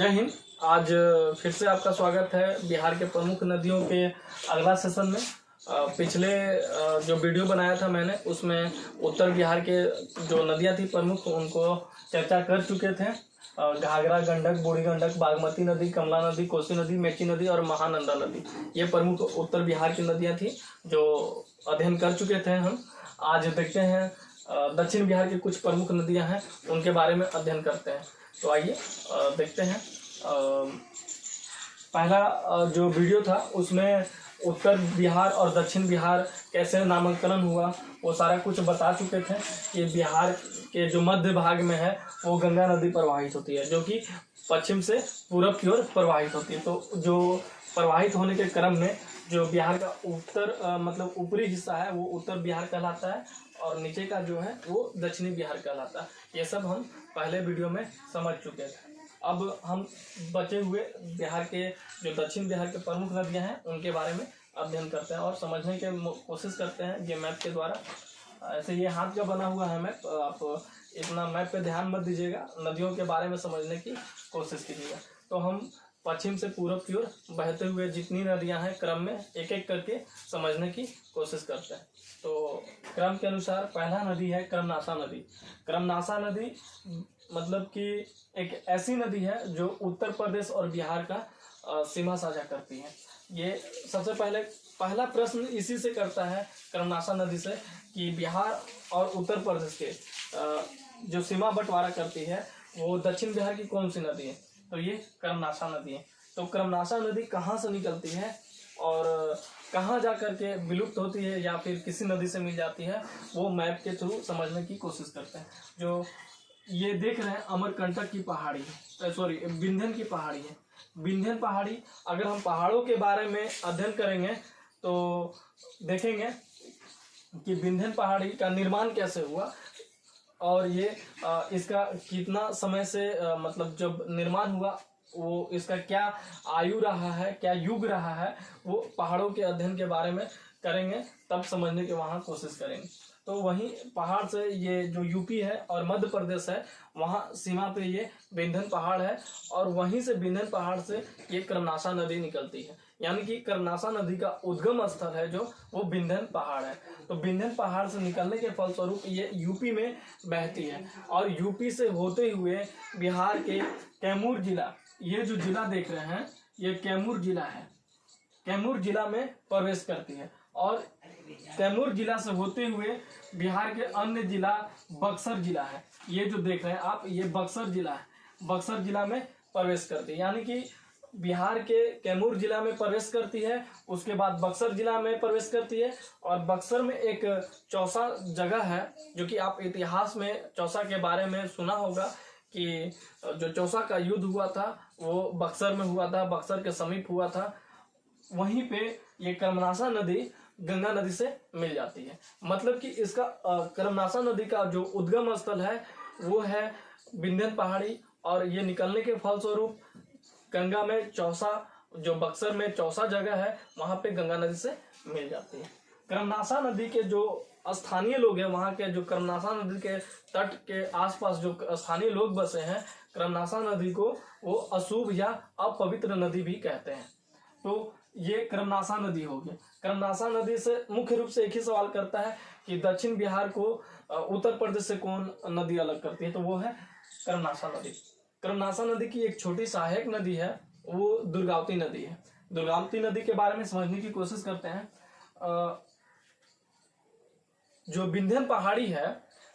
जय हिंद। आज फिर से आपका स्वागत है बिहार के प्रमुख नदियों के अगला सेशन में। पिछले जो वीडियो बनाया था मैंने उसमें उत्तर बिहार के जो नदियां थी प्रमुख उनको चर्चा कर चुके थे। घाघरा, गंडक, बूढ़ी गंडक, बागमती नदी, कमला नदी, कोसी नदी, मेची नदी और महानंदा नदी, ये प्रमुख उत्तर बिहार की नदियां थी जो अध्ययन कर चुके थे हम। आज देखते हैं दक्षिण बिहार की कुछ प्रमुख नदियां हैं उनके बारे में अध्ययन करते हैं। तो आइए देखते हैं। पहला जो वीडियो था उसमें उत्तर बिहार और दक्षिण बिहार कैसे नामांकन हुआ वो सारा कुछ बता चुके थे कि बिहार के जो मध्य भाग में है वो गंगा नदी प्रवाहित होती है जो कि पश्चिम से पूरब की ओर प्रवाहित होती है। तो जो प्रवाहित होने के क्रम में जो बिहार का उत्तर मतलब ऊपरी हिस्सा है वो उत्तर बिहार कहलाता है और नीचे का जो है वो दक्षिणी बिहार कहलाता है। ये सब हम पहले वीडियो में समझ चुके थे। अब हम बचे हुए बिहार के जो दक्षिण बिहार के प्रमुख नदियां हैं उनके बारे में अध्ययन करते हैं और समझने की कोशिश करते हैं ये मैप के द्वारा। ऐसे ये हाथ का बना हुआ है मैप, आप इतना मैप पे ध्यान मत दीजिएगा, नदियों के बारे में समझने की कोशिश कीजिएगा। तो हम पश्चिम से पूरब की ओर बहते हुए जितनी नदियां हैं क्रम में एक एक करके समझने की कोशिश करते हैं। तो क्रम के अनुसार पहला नदी है क्रमनासा नदी। क्रमनासा नदी मतलब कि एक ऐसी नदी है जो उत्तर प्रदेश और बिहार का सीमा साझा करती है। ये सबसे पहला प्रश्न इसी से करता है क्रमनासा नदी से कि बिहार और उत्तर प्रदेश के जो सीमा बंटवारा करती है वो दक्षिण बिहार की कौन सी नदी है, तो ये क्रमनासा नदी है। तो क्रमनासा नदी कहाँ से निकलती है और कहाँ जा करके विलुप्त होती है या फिर किसी नदी से मिल जाती है वो मैप के थ्रू समझने की कोशिश करते हैं। जो ये देख रहे हैं अमरकंटक की पहाड़ी है, सॉरी विंध्यन की पहाड़ी है। विंध्यन पहाड़ी, अगर हम पहाड़ों के बारे में अध्ययन करेंगे तो देखेंगे कि विंध्यन पहाड़ी का निर्माण कैसे हुआ और ये इसका कितना समय से मतलब जब निर्माण हुआ वो इसका क्या आयु रहा है, क्या युग रहा है, वो पहाड़ों के अध्ययन के बारे में करेंगे तब समझने की वहाँ कोशिश करेंगे। तो वहीं पहाड़ से ये जो यूपी है और मध्य प्रदेश है वहाँ सीमा पे ये विंध्यन पहाड़ है और वहीं से विंध्यन पहाड़ से ये क्रमनासा नदी निकलती है। यानी कि क्रमनासा नदी का उद्गम स्थल है जो वो विंध्यन पहाड़ है। तो विंध्यन पहाड़ से निकलने के फलस्वरूप ये यूपी में बहती है और यूपी से होते हुए बिहार के कैमूर जिला, ये जो जिला देख रहे हैं ये कैमूर जिला है, कैमूर जिला में प्रवेश करती है और कैमूर जिला से होते हुए बिहार के अन्य जिला बक्सर जिला है। ये जो देख रहे हैं आप ये बक्सर जिला है, बक्सर जिला में प्रवेश करती है। यानी कि बिहार के कैमूर जिला में प्रवेश करती है, उसके बाद बक्सर जिला में प्रवेश करती है और बक्सर में एक चौसा जगह है जो कि आप इतिहास में चौसा के बारे में सुना होगा कि जो चौसा का युद्ध हुआ था वो बक्सर में हुआ था, बक्सर के समीप हुआ था। वहीं पे ये क्रमनासा नदी गंगा नदी से मिल जाती है। मतलब कि इसका क्रमनासा नदी का जो उद्गम स्थल है वो है विंध्यन पहाड़ी और ये निकलने के फलस्वरूप गंगा में चौसा, जो बक्सर में चौसा जगह है वहां पे गंगा नदी से मिल जाती है। क्रमनासा नदी के जो स्थानीय लोग हैं, वहां के जो क्रमनासा नदी के तट के आसपास जो स्थानीय लोग बसे हैं, क्रमनासा नदी को वो अशुभ या अपवित्र नदी भी कहते हैं। तो ये क्रमनासा नदी हो गई। क्रमनासा नदी से मुख्य रूप से एक ही सवाल करता है कि दक्षिण बिहार को उत्तर प्रदेश से कौन नदी अलग करती है, तो वो है क्रमनासा नदी। क्रमनासा नदी की एक छोटी सहायक नदी है वो दुर्गावती नदी है। दुर्गावती नदी के बारे में समझने की कोशिश करते हैं। जो विंध्यन पहाड़ी है,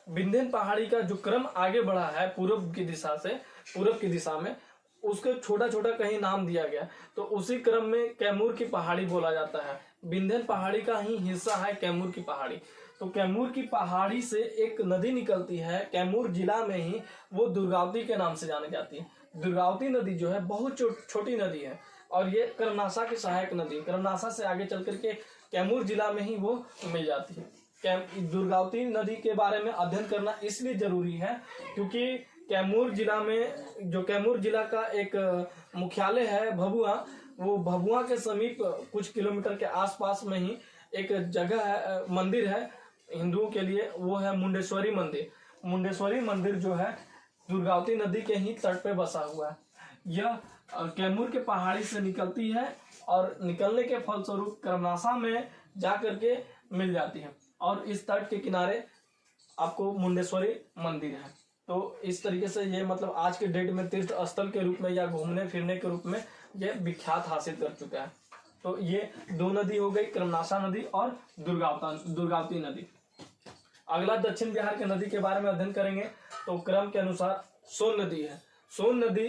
विंध्यन पहाड़ी का जो क्रम आगे बढ़ा है पूर्व की दिशा से, पूर्व की दिशा में उसको छोटा छोटा कहीं नाम दिया गया, तो उसी क्रम में कैमूर की पहाड़ी बोला जाता है। विंध्यन पहाड़ी का ही हिस्सा है कैमूर की पहाड़ी। तो कैमूर की पहाड़ी से एक नदी निकलती है कैमूर जिला में ही, वो दुर्गावती के नाम से जानी जाती है। दुर्गावती नदी जो है बहुत छोटी नदी है और ये क्रमनासा की सहायक नदी, क्रमनासा से आगे चल करके कैमूर जिला में ही वो मिल जाती है। दुर्गावती नदी के बारे में अध्ययन करना इसलिए जरूरी है क्योंकि कैमूर जिला में, जो कैमूर जिला का एक मुख्यालय है भभुआ, वो भभुआ के समीप कुछ किलोमीटर के आसपास में ही एक जगह है, मंदिर है हिंदुओं के लिए, वो है मुंडेश्वरी मंदिर। मुंडेश्वरी मंदिर जो है दुर्गावती नदी के ही तट पे बसा हुआ है। यह कैमूर के पहाड़ी से निकलती है और निकलने के फलस्वरूप कर्मनाशा में जा करके मिल जाती है। और इस तट के किनारे आपको मुंडेश्वरी मंदिर है। तो इस तरीके से ये मतलब आज के डेट में तीर्थ स्थल के रूप में या घूमने फिरने के रूप में ये विख्यात हासिल कर चुका है। तो ये दो नदी हो गई, कर्मनाशा नदी और दुर्गावती नदी। अगला दक्षिण बिहार के नदी के बारे में अध्ययन करेंगे तो क्रम के अनुसार सोन नदी है। सोन नदी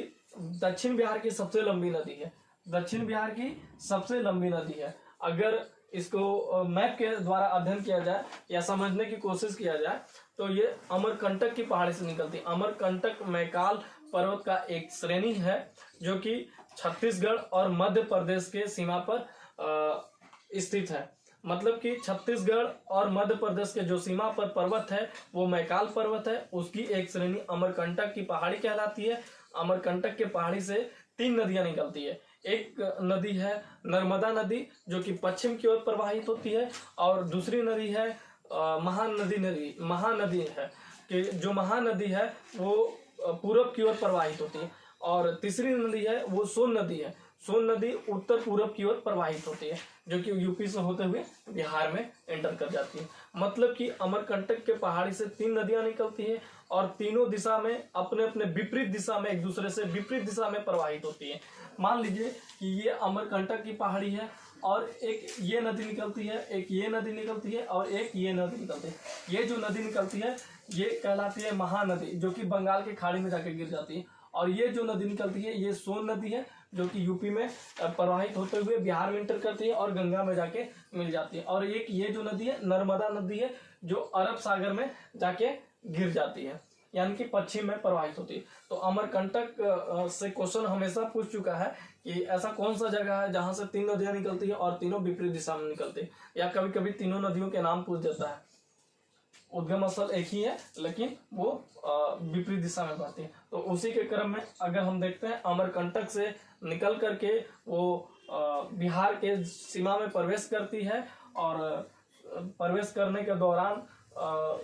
दक्षिण बिहार की सबसे लंबी नदी है, दक्षिण बिहार की सबसे लंबी नदी है। अगर इसको मैप के द्वारा अध्ययन किया जाए या समझने की कोशिश किया जाए तो ये अमरकंटक की पहाड़ी से निकलती है। अमरकंटक मैकाल पर्वत का एक श्रेणी है जो कि छत्तीसगढ़ और मध्य प्रदेश के सीमा पर स्थित है। मतलब कि छत्तीसगढ़ और मध्य प्रदेश के जो सीमा पर पर्वत है वो मैकाल पर्वत है, उसकी एक श्रेणी अमरकंटक की पहाड़ी कहलाती है। अमरकंटक के पहाड़ी से 3 नदियां निकलती है। एक नदी है नर्मदा नदी जो कि पश्चिम की ओर प्रवाहित होती है, और दूसरी नदी है महानदी है कि जो महानदी है वो पूरब की ओर प्रवाहित होती है, और तीसरी नदी है वो सोन नदी है। सोन नदी उत्तर पूरब की ओर प्रवाहित होती है जो कि यूपी से होते हुए बिहार में एंटर कर जाती है। मतलब कि अमरकंटक के पहाड़ी से 3 नदियां निकलती है और तीनों दिशा में अपने अपने विपरीत दिशा में एक दूसरे से विपरीत दिशा में प्रवाहित होती है। मान लीजिए कि ये अमरकंटक की पहाड़ी है और एक ये नदी निकलती है, एक ये नदी निकलती है और एक ये नदी निकलती है। ये जो नदी निकलती है ये कहलाती है महानदी जो कि बंगाल की खाड़ी में जाके गिर जाती है, और ये जो नदी निकलती है ये सोन नदी है जो कि यूपी में प्रवाहित होते हुए बिहार में एंटर करती है और गंगा में जाके मिल जाती है। और एक ये जो नदी है नर्मदा नदी है जो अरब सागर में जाके गिर जाती है, यानी कि पश्चिम में प्रवाहित होती है। तो अमरकंटक से क्वेश्चन हमेशा पूछ चुका है कि ऐसा कौन सा जगह है जहां से 3 नदियां निकलती है और तीनों विपरीत दिशा में निकलती है, या कभी कभी तीनों नदियों के नाम पूछ देता है। उद्गम स्थल एक ही है लेकिन वो विपरीत दिशा में बहती है। तो उसी के क्रम में अगर हम देखते हैं अमरकंटक से निकल करके वो बिहार के सीमा में प्रवेश करती है, और प्रवेश करने के दौरान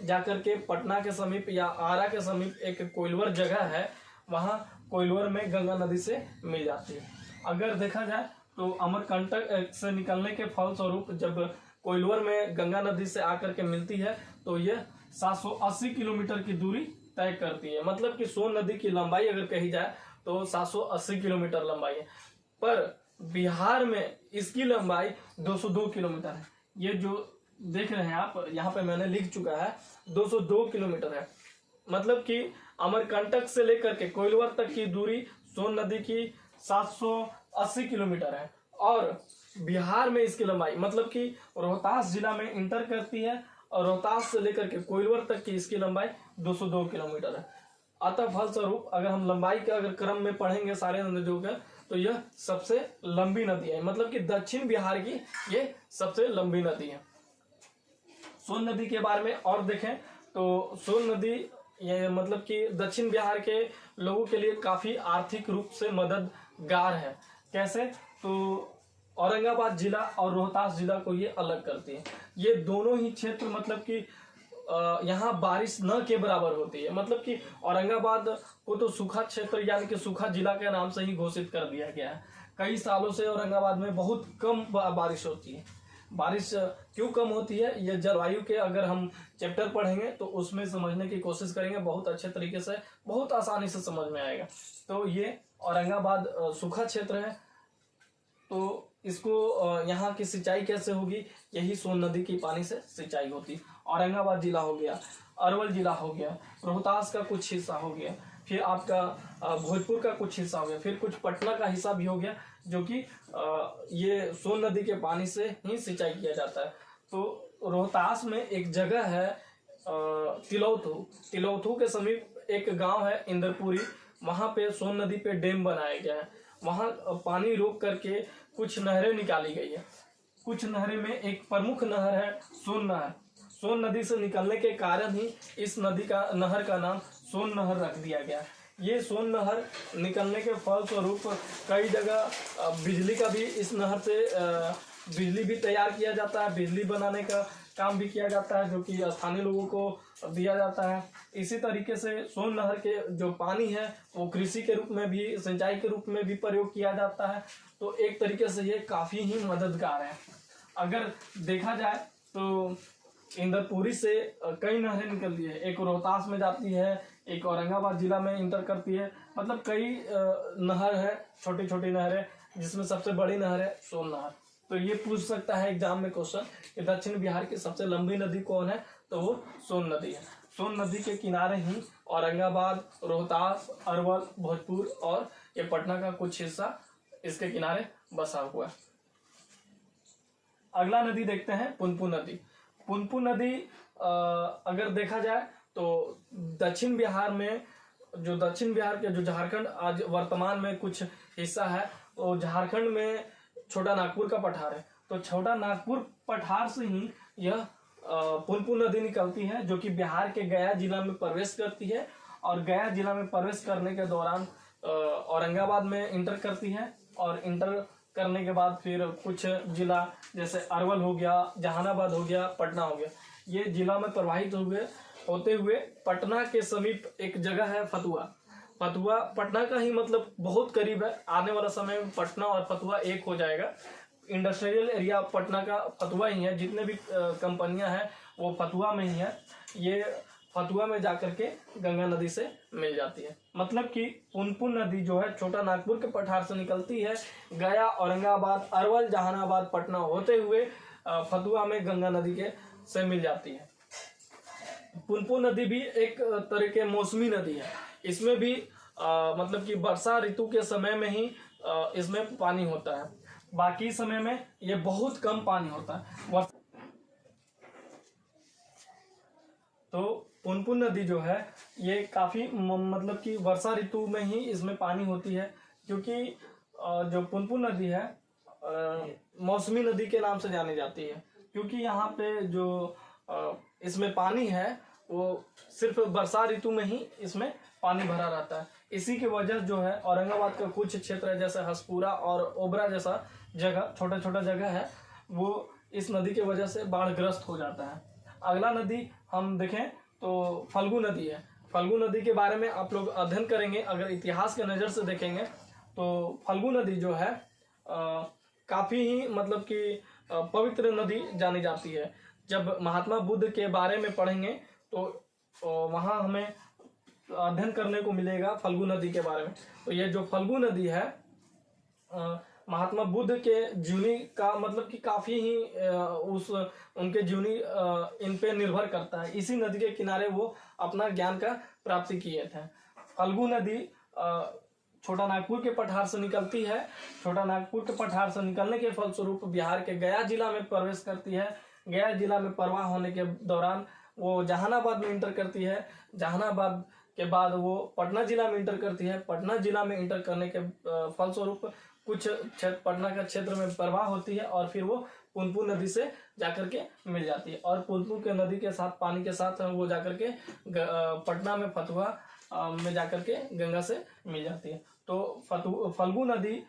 जाकर के पटना के समीप या आरा के समीप एक कोइलवर जगह है, वहाँ कोइलवर में गंगा नदी से मिल जाती है। अगर देखा जाए तो अमरकंटक से निकलने के फलस्वरूप जब कोइलवर में गंगा नदी से आकर के मिलती है तो यह 780 किलोमीटर की दूरी तय करती है। मतलब कि सोन नदी की लंबाई अगर कही जाए तो 780 किलोमीटर लंबाई है, पर बिहार में इसकी लंबाई 202 किलोमीटर है। ये जो देख रहे हैं आप यहाँ पे मैंने लिख चुका है 202 किलोमीटर है। मतलब कि अमरकंटक से लेकर के कोइलवर तक की दूरी सोन नदी की 780 किलोमीटर है, और बिहार में इसकी लंबाई मतलब कि रोहतास जिला में इंटर करती है, और रोहतास से लेकर के कोइलवर तक की इसकी लंबाई 202 किलोमीटर है। अतः फलस्वरूप अगर हम लंबाई के अगर क्रम में पढ़ेंगे सारे नदियों का तो यह सबसे लंबी नदी है। मतलब कि दक्षिण बिहार की ये सबसे लंबी नदी है। सोन नदी के बारे में और देखें तो सोन नदी ये मतलब कि दक्षिण बिहार के लोगों के लिए काफी आर्थिक रूप से मददगार है। कैसे? तो औरंगाबाद जिला और रोहतास जिला को ये अलग करती है। ये दोनों ही क्षेत्र मतलब कि यहाँ बारिश न के बराबर होती है। मतलब कि औरंगाबाद को तो सूखा क्षेत्र यानी कि सूखा जिला के नाम से ही घोषित कर दिया गया है। कई सालों से औरंगाबाद में बहुत कम बारिश होती है। बारिश क्यों कम होती है ये जलवायु के अगर हम चैप्टर पढ़ेंगे तो उसमें समझने की कोशिश करेंगे, बहुत अच्छे तरीके से बहुत आसानी से समझ में आएगा। तो ये औरंगाबाद सूखा क्षेत्र है, तो इसको यहाँ की सिंचाई कैसे होगी? यही सोन नदी की पानी से सिंचाई होती। औरंगाबाद जिला हो गया, अरवल जिला हो गया, रोहतास का कुछ हिस्सा हो गया, फिर आपका भोजपुर का कुछ हिस्सा हो गया, फिर कुछ पटना का हिस्सा भी हो गया जो कि ये सोन नदी के पानी से ही सिंचाई किया जाता है। तो रोहतास में एक जगह है तिलौथू के समीप एक गांव है इंदरपुरी, वहां पे सोन नदी पे डैम बनाया गया है। वहां पानी रोक करके कुछ नहरें निकाली गई है। कुछ नहरें में एक प्रमुख नहर है सोन नहर। सोन नदी से निकलने के कारण ही इस नहर का नाम सोन नहर रख दिया गया है। ये सोन नहर निकलने के फलस्वरूप कई जगह बिजली का भी इस नहर से बिजली भी तैयार किया जाता है। बिजली बनाने का काम भी किया जाता है जो कि स्थानीय लोगों को दिया जाता है। इसी तरीके से सोन नहर के जो पानी है वो कृषि के रूप में भी, सिंचाई के रूप में भी प्रयोग किया जाता है। तो एक तरीके से ये काफ़ी ही मददगार है। अगर देखा जाए तो इंदरपुरी से कई नहरें निकलती है, एक रोहतास में जाती है, एक औरंगाबाद जिला में इंटर करती है। मतलब कई नहर है, छोटी छोटी नहरें, जिसमें सबसे बड़ी नहर है सोन नहर। तो ये पूछ सकता है एग्जाम में क्वेश्चन कि दक्षिण बिहार की सबसे लंबी नदी कौन है, तो वो सोन नदी है। सोन नदी के किनारे ही औरंगाबाद, रोहतास, अरवल, भोजपुर और ये पटना का कुछ हिस्सा इसके किनारे बसा हुआ है। अगला नदी देखते हैं पुनपुन नदी। पुनपुन नदी अगर देखा जाए तो दक्षिण बिहार में, जो दक्षिण बिहार के जो झारखंड आज वर्तमान में कुछ हिस्सा है, वो झारखंड में छोटा नागपुर का पठार है। तो छोटा नागपुर पठार से ही यह पुनपुन नदी निकलती है, जो कि बिहार के गया जिला में प्रवेश करती है और गया जिला में प्रवेश करने के दौरान औरंगाबाद में इंटर करती है और इंटर करने के बाद फिर कुछ जिला जैसे अरवल हो गया, जहानाबाद हो गया, पटना हो गया, ये जिला में प्रवाहित होते हुए पटना के समीप एक जगह है फतुहा। फतुहा पटना का ही मतलब बहुत करीब है। आने वाला समय में पटना और फतुहा एक हो जाएगा। इंडस्ट्रियल एरिया पटना का फतुहा ही है, जितने भी कंपनियां हैं वो फतुहा में ही है। ये फतुहा में जाकर के गंगा नदी से मिल जाती है। मतलब कि पुनपुन नदी जो है छोटा नागपुर के पठार से निकलती है, गया, औरंगाबाद, अरवल, जहानाबाद, पटना होते हुए फतुहा में गंगा नदी के से मिल जाती है। पुनपुन नदी भी एक तरह के मौसमी नदी है। इसमें भी मतलब कि वर्षा ऋतु के समय में ही इसमें पानी होता है, बाकी समय में ये बहुत कम पानी होता है। तो पुनपुन नदी जो है ये काफ़ी मतलब कि वर्षा ऋतु में ही इसमें पानी होती है, क्योंकि जो पुनपुन नदी है मौसमी नदी के नाम से जानी जाती है, क्योंकि यहाँ पे जो इसमें पानी है वो सिर्फ वर्षा ऋतु में ही इसमें पानी भरा रहता है। इसी की वजह जो है औरंगाबाद का कुछ क्षेत्र है जैसे हसपुरा और ओबरा जैसा जगह, छोटा छोटा जगह है, वो इस नदी की वजह से बाढ़ग्रस्त हो जाता है। अगला नदी हम देखें तो फल्गु नदी है। फल्गु नदी के बारे में आप लोग अध्ययन करेंगे, अगर इतिहास के नज़र से देखेंगे तो फल्गु नदी जो है काफ़ी ही मतलब कि पवित्र नदी जानी जाती है। जब महात्मा बुद्ध के बारे में पढ़ेंगे तो वहाँ हमें अध्ययन करने को मिलेगा फल्गु नदी के बारे में। तो ये जो फल्गु नदी है महात्मा बुद्ध के जीवनी का मतलब कि काफ़ी ही उनके जीवनी इन पे निर्भर करता है। इसी नदी के किनारे वो अपना ज्ञान का प्राप्ति किए थे। फल्गु नदी छोटा नागपुर के पठार से निकलती है। छोटा नागपुर के पठार से निकलने के फलस्वरूप बिहार के गया जिला में प्रवेश करती है। गया जिला में प्रवाह होने के दौरान वो जहानाबाद में इंटर करती है। जहानाबाद के बाद वो पटना जिला में इंटर करती है। पटना जिला में इंटर करने के फलस्वरूप कुछ पटना का क्षेत्र में प्रवाह होती है और फिर वो पुनपुन नदी से जाकर के मिल जाती है और पुनपुन के नदी के साथ पानी के साथ वो जाकर के पटना में फतुहा में जाकर के गंगा से मिल जाती है। तो फल्गु नदी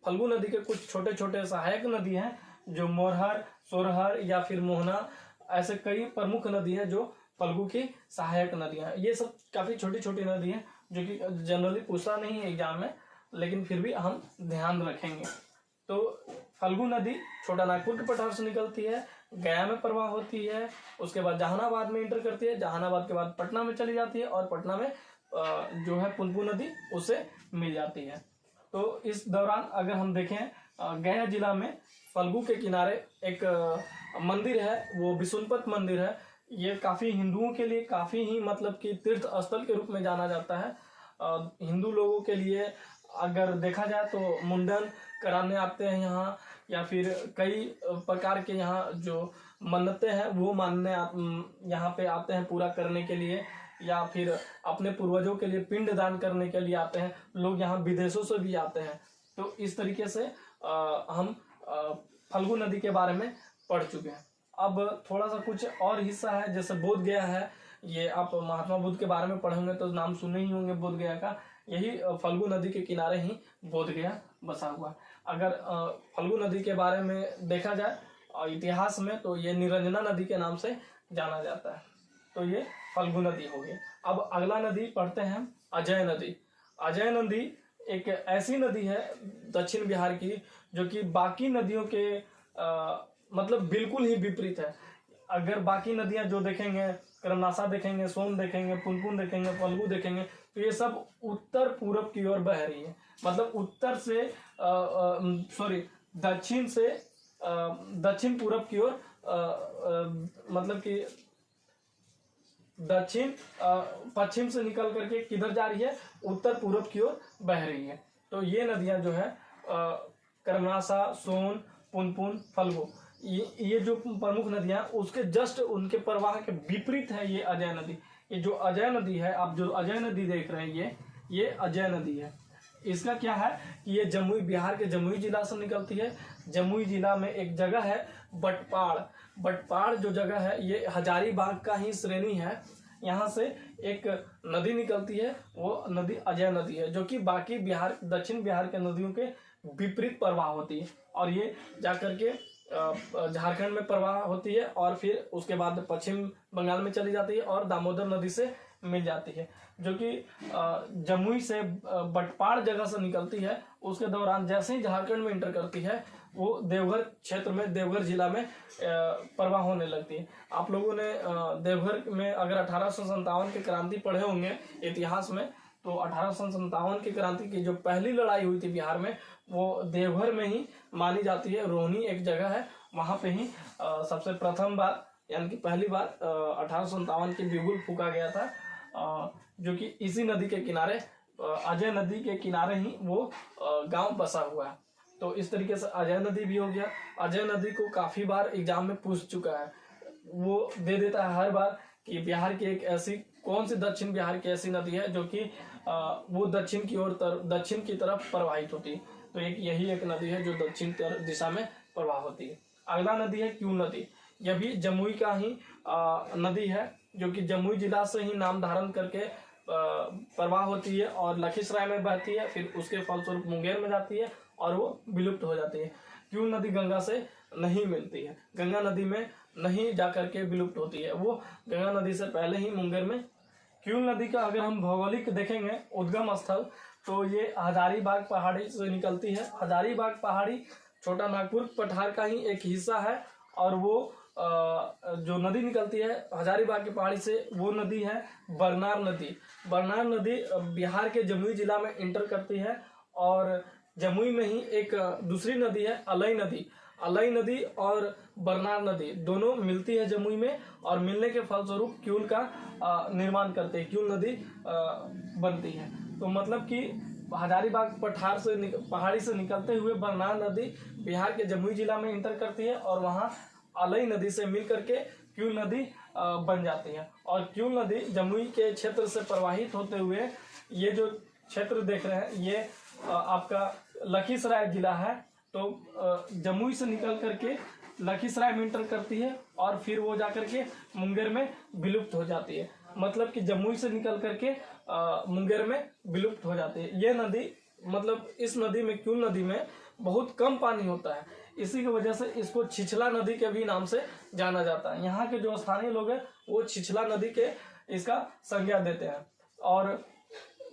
फल्गु नदी के कुछ छोटे छोटे सहायक नदी हैं जो मोरहर, सोरहर या फिर मोहना, ऐसे कई प्रमुख नदी हैं जो फल्गु की सहायक नदियां हैं। ये सब काफ़ी छोटी छोटी नदी हैं जो कि जनरली पूछा नहीं है एग्जाम में, लेकिन फिर भी हम ध्यान रखेंगे। तो फल्गु नदी छोटा नागपुर के पठार से निकलती है, गया में प्रवाह होती है, उसके बाद जहानाबाद में इंटर करती है, जहानाबाद के बाद पटना में चली जाती है और पटना में जो है पुनपुन नदी उससे मिल जाती है। तो इस दौरान अगर हम देखें गया जिला में फल्गु के किनारे एक मंदिर है, वो विशुनपत मंदिर है। ये काफ़ी हिंदुओं के लिए काफ़ी ही मतलब कि तीर्थ स्थल के रूप में जाना जाता है। हिंदू लोगों के लिए अगर देखा जाए तो मुंडन कराने आते हैं यहाँ, या फिर कई प्रकार के यहाँ जो मन्नतें हैं वो मानने यहाँ पे आते हैं पूरा करने के लिए, या फिर अपने पूर्वजों के लिए पिंड दान करने के लिए आते हैं लोग। यहाँ विदेशों से भी आते हैं। तो इस तरीके से हम फल्गु नदी के बारे में पढ़ चुके हैं। अब थोड़ा सा कुछ और हिस्सा है, जैसे बोध गया है। ये आप महात्मा बुद्ध के बारे में पढ़ेंगे तो नाम सुने ही होंगे बोध गया का। यही फल्गु नदी के किनारे ही बोध गया बसा हुआ है। अगर फल्गु नदी के बारे में देखा जाए और इतिहास में तो ये निरंजना नदी के नाम से जाना जाता है। तो ये फल्गु नदी हो गई। अब अगला नदी पढ़ते हैं हम, अजय नदी। अजय नदी एक ऐसी नदी है दक्षिण बिहार की जो कि बाकी नदियों के मतलब बिल्कुल ही विपरीत है। अगर बाकी नदियां जो देखेंगे, कर्मनासा देखेंगे, सोन देखेंगे, पुनपुन देखेंगे, फल्गु देखेंगे, तो ये सब उत्तर पूरब की ओर बह रही है। मतलब उत्तर से दक्षिण से दक्षिण पूरब की ओर, मतलब कि दक्षिण पश्चिम से निकल करके किधर जा रही है, उत्तर पूरब की ओर बह रही है। तो ये नदियां जो है कर्मनासा, सोन, पुनपुन, फल्गु, ये जो प्रमुख नदियां उसके जस्ट उनके प्रवाह के विपरीत है ये अजय नदी। ये जो अजय नदी है, आप जो अजय नदी देख रहे हैं, ये अजय नदी है। इसका क्या है कि ये जमुई, बिहार के जमुई जिला से निकलती है। जमुई जिला में एक जगह है बटपाड़। बटपाड़ जो जगह है ये हजारीबाग का ही श्रेणी है। यहाँ से एक नदी निकलती है, वो नदी अजय नदी है, जो कि बाकी बिहार, दक्षिण बिहार के नदियों के विपरीत प्रवाह होती है। और ये जाकर के झारखंड में प्रवाह होती है और फिर उसके बाद पश्चिम बंगाल में चली जाती है और दामोदर नदी से मिल जाती है, जो कि जमुई से बटपाड़ जगह से निकलती है। उसके दौरान जैसे ही झारखंड में इंटर करती है, वो देवघर क्षेत्र में, देवघर जिला में प्रवाह होने लगती है। आप लोगों ने देवघर में अगर 1857 की क्रांति पढ़े होंगे इतिहास में, तो 1857 की क्रांति की जो पहली लड़ाई हुई थी बिहार में, वो देवघर में ही मानी जाती है। रोहनी एक जगह है, वहां पे ही सबसे प्रथम बार, यानी कि पहली बार 1857 की बिगुल फूका गया था, जो कि इसी नदी के किनारे, अजय नदी के किनारे ही वो गांव बसा हुआ है। तो इस तरीके से अजय नदी भी हो गया। अजय नदी को काफी बार एग्जाम में पूछ चुका है, वो दे देता है हर बार कि बिहार की एक ऐसी कौन सी, दक्षिण बिहार की ऐसी नदी है जो कि वो दक्षिण की ओर, दक्षिण की तरफ प्रवाहित होती है। तो एक यही एक नदी है जो दक्षिण दिशा में प्रवाह होती है। अगला नदी है क्यूल नदी। यह भी जमुई का ही नदी है, जो कि जमुई जिला से ही नाम धारण करके प्रवाह होती है और लखीसराय में बहती है, फिर उसके फलस्वरूप मुंगेर में जाती है और वो विलुप्त हो जाती है। क्यूल नदी गंगा से नहीं मिलती है, गंगा नदी में नहीं जाकर के विलुप्त होती है, वो गंगा नदी से पहले ही मुंगेर में। क्यूल नदी का अगर हम भौगोलिक देखेंगे उद्गम स्थल, तो ये हजारीबाग पहाड़ी से निकलती है। हजारीबाग पहाड़ी छोटा नागपुर पठार का ही एक हिस्सा है और वो जो नदी निकलती है हजारीबाग की पहाड़ी से, वो नदी है बरनार नदी। बरनार नदी बिहार के जमुई जिला में इंटर करती है और जमुई में ही एक दूसरी नदी है अलई नदी। अलई नदी और बरनार नदी दोनों मिलती है जमुई में और मिलने के फलस्वरूप क्यूल का निर्माण करते हैं, क्यूल नदी बनती है। तो मतलब कि हजारीबाग पठार से पहाड़ी से निकलते हुए बरनार नदी बिहार के जमुई जिला में इंटर करती है और वहाँ अलई नदी से मिल करके क्यूल नदी बन जाती है। और क्यूल नदी जमुई के क्षेत्र से प्रवाहित होते हुए, ये जो क्षेत्र देख रहे हैं ये आपका लखीसराय जिला है। तो जमुई से निकल करके लखीसराय में इंटर करती है और फिर वो जाकर के मुंगेर में विलुप्त हो जाती है। मतलब कि जमुई से निकल करके मुंगेर में विलुप्त हो जाती है ये नदी। मतलब इस नदी में, क्यूल नदी में बहुत कम पानी होता है, इसी की वजह से इसको छिछला नदी के भी नाम से जाना जाता है। यहाँ के जो स्थानीय लोग हैं वो छिछला नदी के इसका संज्ञा देते हैं। और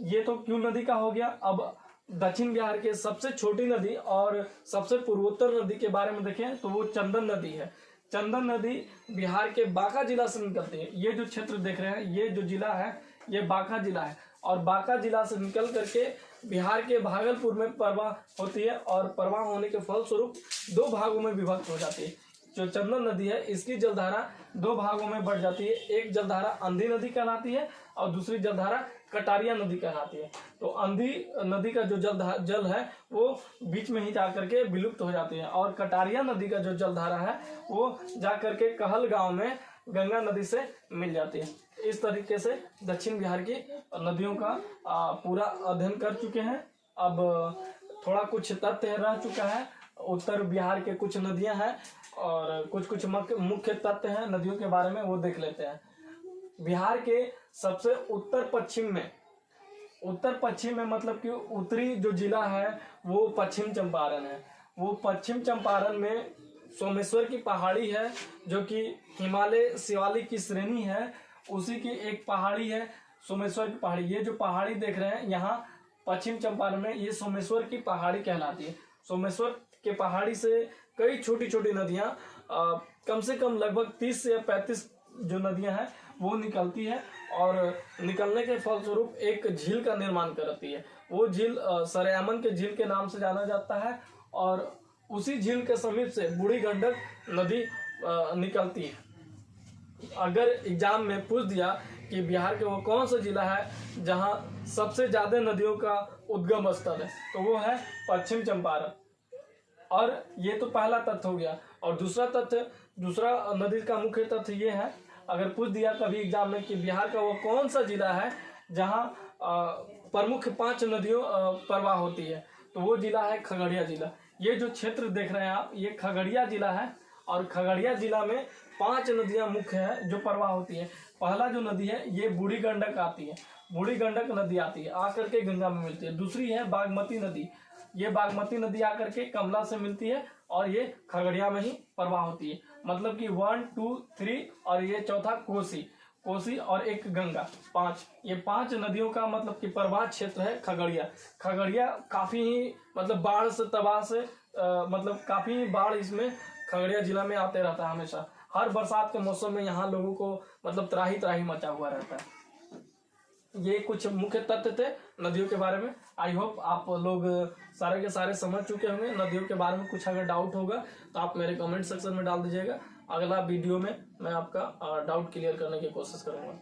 ये तो क्यूल नदी का हो गया। अब दक्षिण बिहार के सबसे छोटी नदी और सबसे पूर्वोत्तर नदी के बारे में देखें तो वो चंदन नदी है। चंदन नदी बिहार के बांका जिला से निकलती है। ये जो क्षेत्र देख रहे हैं, ये जो जिला है, ये बांका जिला है और बांका जिला से निकल करके बिहार के भागलपुर में प्रवाह होती है और प्रवाह होने के फलस्वरूप दो भागों में विभक्त हो जाती है। जो चंदन नदी है इसकी जलधारा दो भागों में बढ़ जाती है। एक जलधारा अंधी नदी कहलाती है और दूसरी जलधारा कटारिया नदी कहलाती है। तो अंधी नदी का जो जल है वो बीच में ही जाकर के विलुप्त हो जाती है और कटारिया नदी का जो जलधारा है वो जाकर के कहल गांव में गंगा नदी से मिल जाती है। इस तरीके से दक्षिण बिहार की नदियों का पूरा अध्ययन कर चुके हैं। अब थोड़ा कुछ तथ्य रह चुका है। उत्तर बिहार के कुछ नदियां हैं और कुछ मुख्य तथ्य हैं नदियों के बारे में, वो देख लेते हैं। बिहार के सबसे उत्तर पश्चिम में मतलब कि उत्तरी जो जिला है वो पश्चिम चंपारण है। वो पश्चिम चंपारण में सोमेश्वर की पहाड़ी है जो कि हिमालय शिवालिक की श्रेणी है, उसी की एक पहाड़ी है सोमेश्वर की पहाड़ी। ये जो पहाड़ी देख रहे हैं यहाँ पश्चिम चंपारण में, ये सोमेश्वर की पहाड़ी कहलाती है। सोमेश्वर के पहाड़ी से कई छोटी छोटी नदियाँ कम से कम लगभग 30 से 35 जो नदियाँ हैं वो निकलती है, और निकलने के फलस्वरूप एक झील का निर्माण करती है। वो झील सरयामन के झील के नाम से जाना जाता है, और उसी झील के समीप से बूढ़ी गंडक नदी निकलती है। अगर एग्जाम में पूछ दिया कि बिहार के वो कौन सा जिला है जहां सबसे ज्यादा नदियों का उद्गम स्थल है, तो वो है पश्चिम चंपारण। और ये तो पहला तथ्य हो गया। और दूसरा नदी का मुख्य तथ्य ये है, अगर पूछ दिया कभी एग्जाम में कि बिहार का वो कौन सा जिला है जहां प्रमुख 5 नदियों प्रवाह होती है, तो वो जिला है खगड़िया जिला। ये जो क्षेत्र देख रहे हैं आप, ये खगड़िया जिला है, और खगड़िया जिला में 5 नदियां मुख्य है जो प्रवाह होती है। पहला जो नदी है ये बूढ़ी गंडक आती है, बूढ़ी गंडक नदी आती है, आकर के गंगा में मिलती है। दूसरी है बागमती नदी, ये बागमती नदी आकर के कमला से मिलती है, और ये खगड़िया में ही प्रवाह होती है। मतलब कि 1, 2, 3 और ये चौथा कोसी और एक गंगा, 5। ये 5 नदियों का मतलब कि प्रवाह क्षेत्र है खगड़िया। खगड़िया काफी ही मतलब बाढ़ से तबाह से मतलब काफी बाढ़ इसमें खगड़िया जिला में आते रहता है हमेशा। हर बरसात के मौसम में यहाँ लोगों को मतलब त्राही मचा हुआ रहता है। ये कुछ मुख्य तथ्य थे नदियों के बारे में। आई होप आप लोग सारे के सारे समझ चुके होंगे। नदियों के बारे में कुछ अगर डाउट होगा तो आप मेरे कमेंट सेक्शन में डाल दीजिएगा। अगला वीडियो में मैं आपका डाउट क्लियर करने की कोशिश करूंगा।